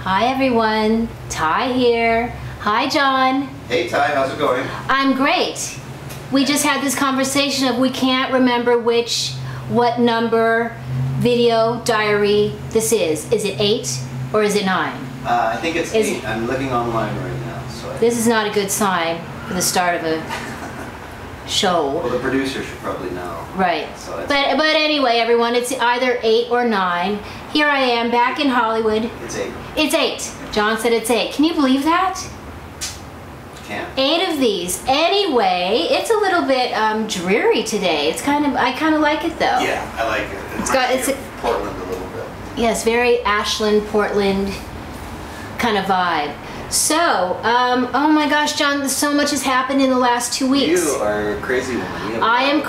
Hi everyone, Tai here. Hi John. Hey Tai, how's it going? I'm great. We just had this conversation of we can't remember what number video diary this is. Is it 8 or is it 9? I think it's 8. I'm looking online right now. This is not a good sign for the start of a show. Well, the producer should probably know. Right. But anyway, everyone, it's either 8 or 9. Here I am back in Hollywood. It's 8. It's 8. John said it's 8. Can you believe that? Can't. 8 of these. Anyway, it's a little bit dreary today. I kind of like it though. Yeah, I like it. It's Portland a little bit. Yes, very Ashland, Portland kind of vibe. So, oh my gosh, John, so much has happened in the last 2 weeks. You are a crazy woman. I'm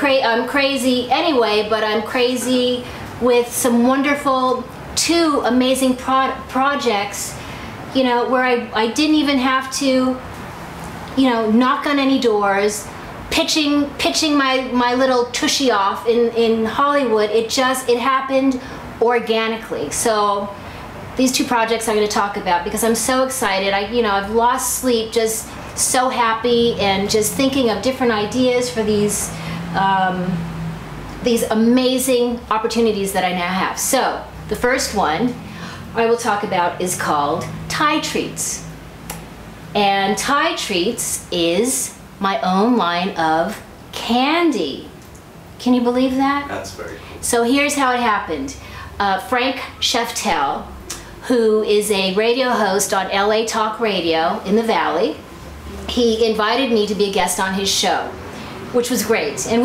crazy anyway, but I'm crazy with some wonderful, 2 amazing projects, you know, where I didn't even have to, you know, knock on any doors, pitching my little tushy off in Hollywood. It happened organically. So these 2 projects I'm going to talk about because I'm so excited. I've lost sleep, just so happy and just thinking of different ideas for these amazing opportunities that I now have. So the first one I will talk about is called Tai Treats. And Tai Treats is my own line of candy. Can you believe that? That's very cool. So here's how it happened. Frank Sheftel, who is a radio host on LA Talk Radio in the Valley, he invited me to be a guest on his show, which was great. And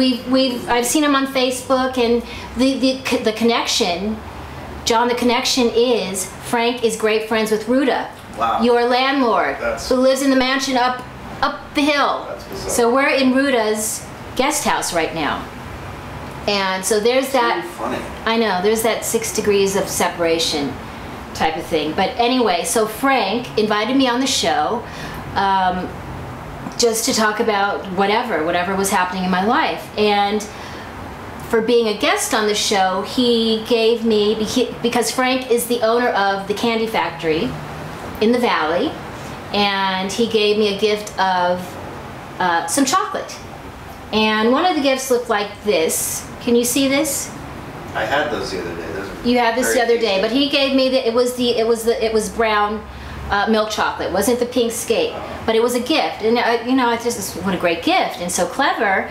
I've seen him on Facebook, and the connection, John, the connection is Frank is great friends with Ruta, wow, your landlord, who lives in the mansion up the hill. That's bizarre. So we're in Ruta's guest house right now. And so there's that. Really funny. I know, there's that 6 degrees of separation type of thing. But anyway, so Frank invited me on the show just to talk about whatever was happening in my life. And for being a guest on the show, he gave me, because Frank is the owner of the candy factory in the Valley, and he gave me a gift of some chocolate. And one of the gifts looked like this. Can you see this? I had those the other day. You had this the other day, but he gave me it was brown milk chocolate. It wasn't the pink skate, but it was a gift, and it's just what a great gift and so clever.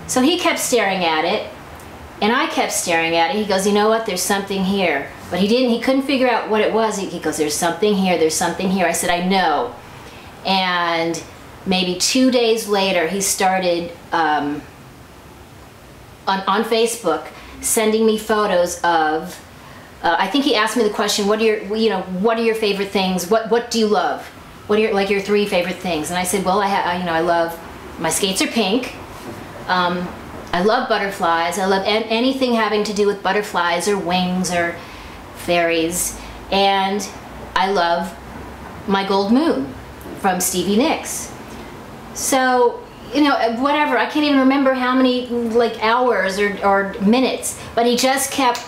So he kept staring at it, and I kept staring at it. He goes, you know what? There's something here, but he couldn't figure out what it was. He goes, there's something here. There's something here. I said, I know, and maybe 2 days later, he started on Facebook sending me photos of. I think he asked me the question, "What are your favorite things? What do you love? What are your 3 favorite things?" And I said, "Well, I love my skates are pink. I love butterflies. I love anything having to do with butterflies or wings or fairies, and I love my gold moon from Stevie Nicks." So, whatever, I can't even remember how many hours or minutes, but he just kept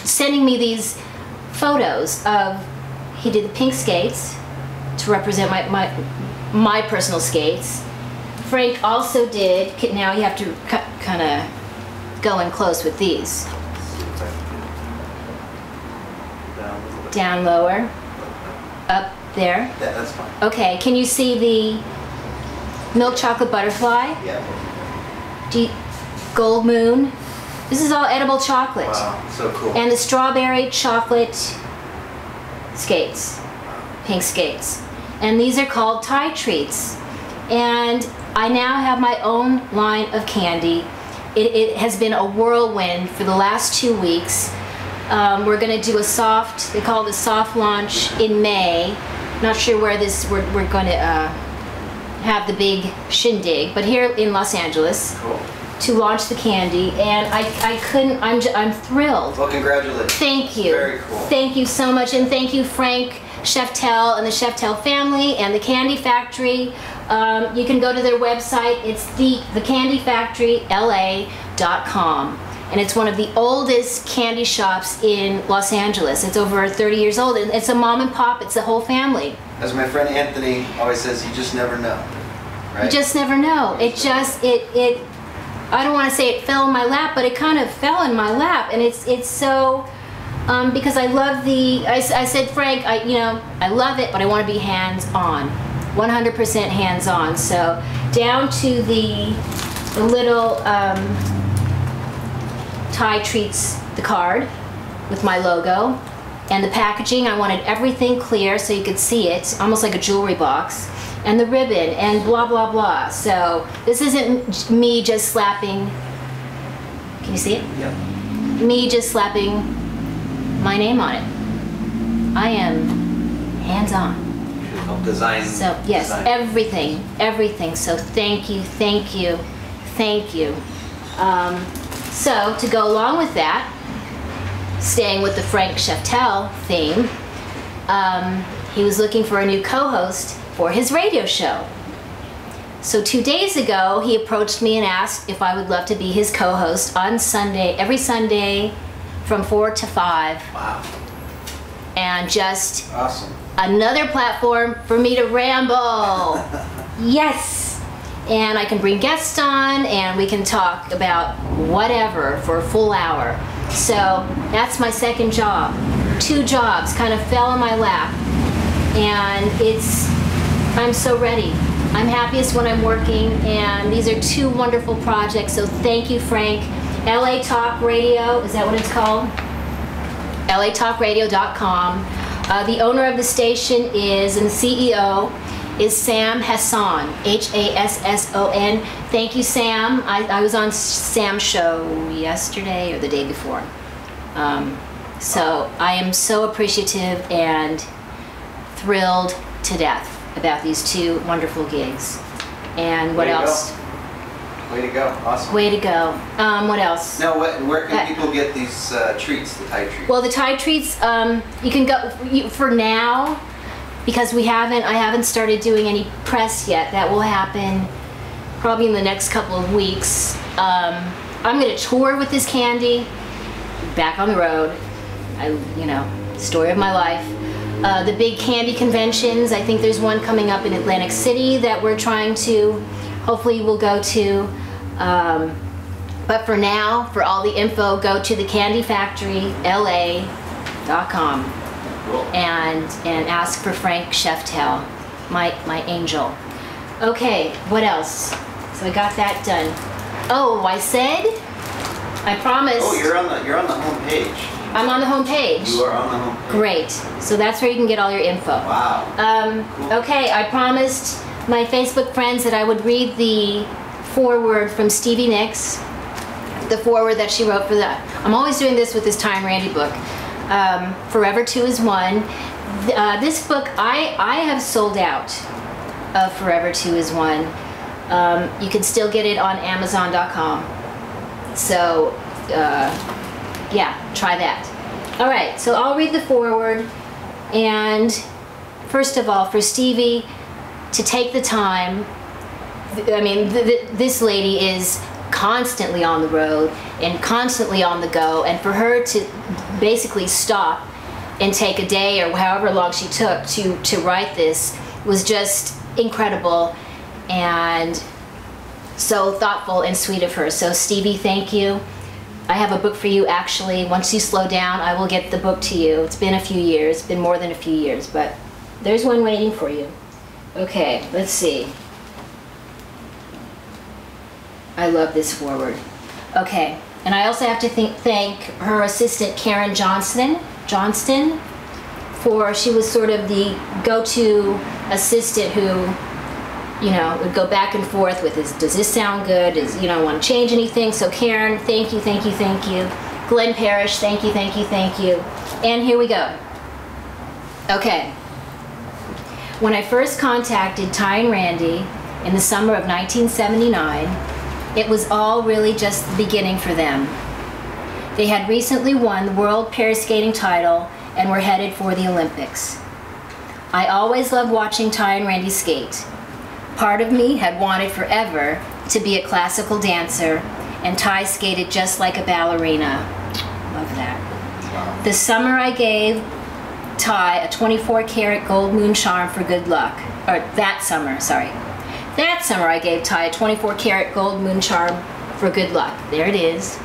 sending me these photos of, he did the pink skates to represent my personal skates. Frank also did, now you have to kind of go in close with these. Down lower, up there. Yeah, that's fine. Okay, can you see the milk chocolate butterfly? Yeah. Gold moon. This is all edible chocolate. Wow, so cool. And the strawberry chocolate skates, pink skates. And these are called Tai Treats. And I now have my own line of candy. It has been a whirlwind for the last 2 weeks. We're going to do they call it a soft launch in May. Not sure where we're going to have the big shindig, but here in Los Angeles. Cool. To launch the candy, and I'm thrilled. Well, congratulations. Thank you. Very cool. Thank you so much, and thank you, Frank Sheftel and the Sheftel family and the Candy Factory. You can go to their website. It's thecandyfactoryla.com. and it's one of the oldest candy shops in Los Angeles. It's over 30 years old, and it's a mom and pop. It's the whole family. As my friend Anthony always says, you just never know, right? You just never know. It just I don't want to say it fell in my lap, but it kind of fell in my lap, and it's so because I love I said, Frank, I love it, but I want to be hands-on, 100% hands-on. So down to the little Tai treats, the card with my logo, and the packaging, I wanted everything clear so you could see it, almost like a jewelry box, and the ribbon, and blah, blah, blah. So this isn't me just slapping, can you see it? Yep. Me just slapping my name on it. I am hands-on. Help design. So yes, design. everything. So thank you. So to go along with that, staying with the Frank Sheftel theme, he was looking for a new co-host for his radio show. So 2 days ago, he approached me and asked if I would love to be his co-host on Sunday, every Sunday from 4 to 5. Wow. And just Awesome. another platform for me to ramble. Yes. And I can bring guests on and we can talk about whatever for a full hour. So that's my second job. 2 jobs kind of fell in my lap. And I'm so ready. I'm happiest when I'm working, and these are 2 wonderful projects. So thank you, Frank. LA Talk Radio, is that what it's called? LATalkRadio.com. The owner of the station is, and the CEO is Sam Hassan, Hasson. Thank you, Sam. I was on Sam's show yesterday or the day before. So I am so appreciative and thrilled to death about these 2 wonderful gigs. And what else? Way to go. Awesome. Way to go. What else? Now, where can people get these treats, the Tai treats? Well, the Tai treats, you can go for now, because I haven't started doing any press yet. That will happen probably in the next couple of weeks. I'm going to tour with this candy, back on the road. Story of my life. The big candy conventions, I think there's one coming up in Atlantic City that we're trying to, hopefully we'll go to. But for now, for all the info, go to thecandyfactoryla.com and ask for Frank Sheftel, my angel. Okay, what else? So I got that done. Oh, I promised. Oh, you're on the home page. I'm on the home page. You are on the home page. Great. So that's where you can get all your info. Wow. Cool. Okay, I promised my Facebook friends that I would read the foreword from Stevie Nicks, the foreword that she wrote for that. I'm always doing this with this Time Randy book. Forever 2 is 1. This book, I have sold out of Forever 2 is 1. You can still get it on Amazon.com. So, yeah, try that. All right, so I'll read the foreword. And first of all, for Stevie to take the time, this lady is constantly on the road and constantly on the go, and for her to basically stop and take a day or however long she took to write this was just incredible and so thoughtful and sweet of her. So Stevie, thank you. I have a book for you actually. Once you slow down, I will get the book to you. It's been a few years, been more than a few years, but there's one waiting for you. Okay, let's see. I love this foreword. Okay, and I also have to thank her assistant Karen Johnston, she was sort of the go-to assistant who, would go back and forth with does this sound good? Want to change anything? So Karen, thank you. Glenn Parrish, thank you. And here we go. Okay. When I first contacted Ty and Randy in the summer of 1979, it was all really just the beginning for them. They had recently won the world pair skating title and were headed for the Olympics. I always loved watching Ty and Randy skate. Part of me had wanted forever to be a classical dancer and Tai skated just like a ballerina. Love that. Wow. The summer I gave Tai a 24-karat gold moon charm for good luck. Or that summer, sorry. That summer I gave Tai a 24-karat gold moon charm for good luck. There it is.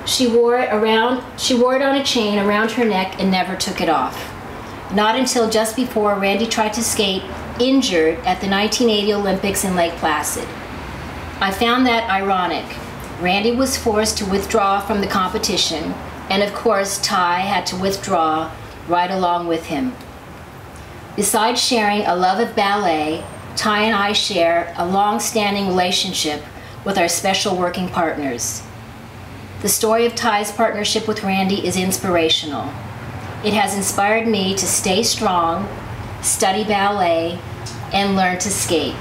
She wore it on a chain around her neck and never took it off. Not until just before Randy tried to skate injured at the 1980 Olympics in Lake Placid. I found that ironic. Randy was forced to withdraw from the competition, and of course Tai had to withdraw right along with him. Besides sharing a love of ballet, Tai and I share a long-standing relationship with our special working partners. The story of Tai's partnership with Randy is inspirational. It has inspired me to stay strong, study ballet, and learn to skate.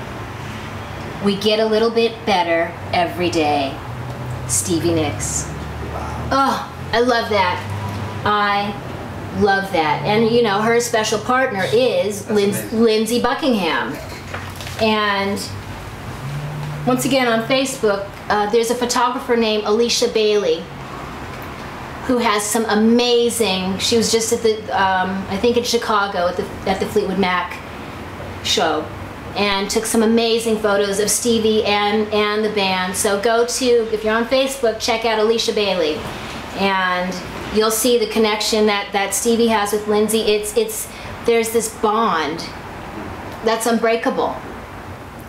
We get a little bit better every day. Stevie Nicks. Oh, I love that. I love that. And you know, her special partner is Lindsey Buckingham. And once again on Facebook, there's a photographer named Alicia Bailey who has some amazing, she was just at the, I think in Chicago at the Fleetwood Mac show, and took some amazing photos of Stevie and the band. So go to, if you're on Facebook, check out Alicia Bailey, and you'll see the connection that Stevie has with Lindsey. There's this bond that's unbreakable.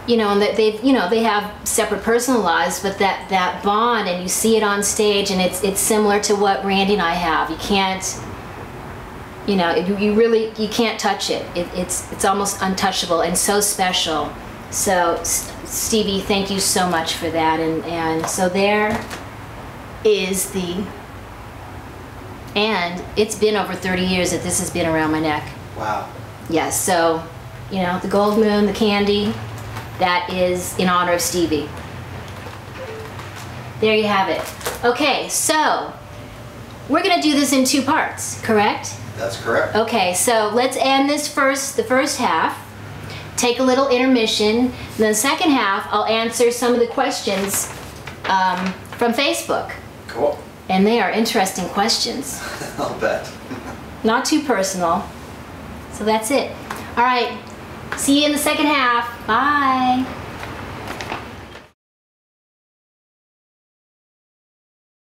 You know, and they have separate personal lives, but that bond, and you see it on stage, and it's similar to what Randy and I have. You can't, you know, you can't touch it. It's almost untouchable and so special. So Stevie, thank you so much for that. And so there is and it's been over 30 years that this has been around my neck. Wow. Yes, so, you know, the gold moon, the candy, that is in honor of Stevie. There you have it. Okay, so we're gonna do this in 2 parts, correct? That's correct. Okay, so let's end the first half, take a little intermission, and then the second half I'll answer some of the questions from Facebook. Cool. And they are interesting questions. I'll bet. Not too personal. So that's it. All right, see you in the second half. Bye.